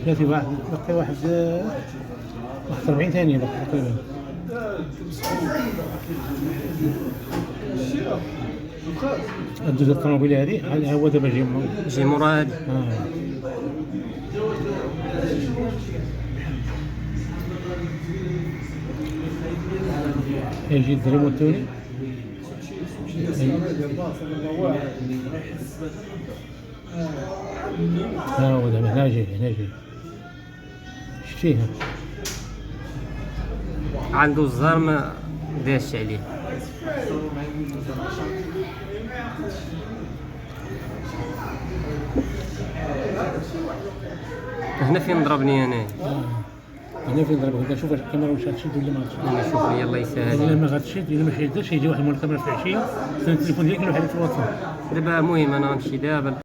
ثلاثي واحد بقي واحد 41 ثانية بقي تقريبا. الدوز الطوموبيل هذه هو دابا جي مورا هادي. يجي الدري والتوني. ها هو دابا هنا جاي شتيه عنده الزهر ما داش عليه. هنا فين ضربني انا. هنا فين ضربك؟ شوف الكاميرا واش غتشد ولا ما غتشد. انا شوف لي الله يسهل. الا ما غتشد الا ما شدتش يجي واحد من الكاميرا في العشيه التليفون ديالك يروح عليك في الواتساب. دابا المهم انا غنمشي دابا.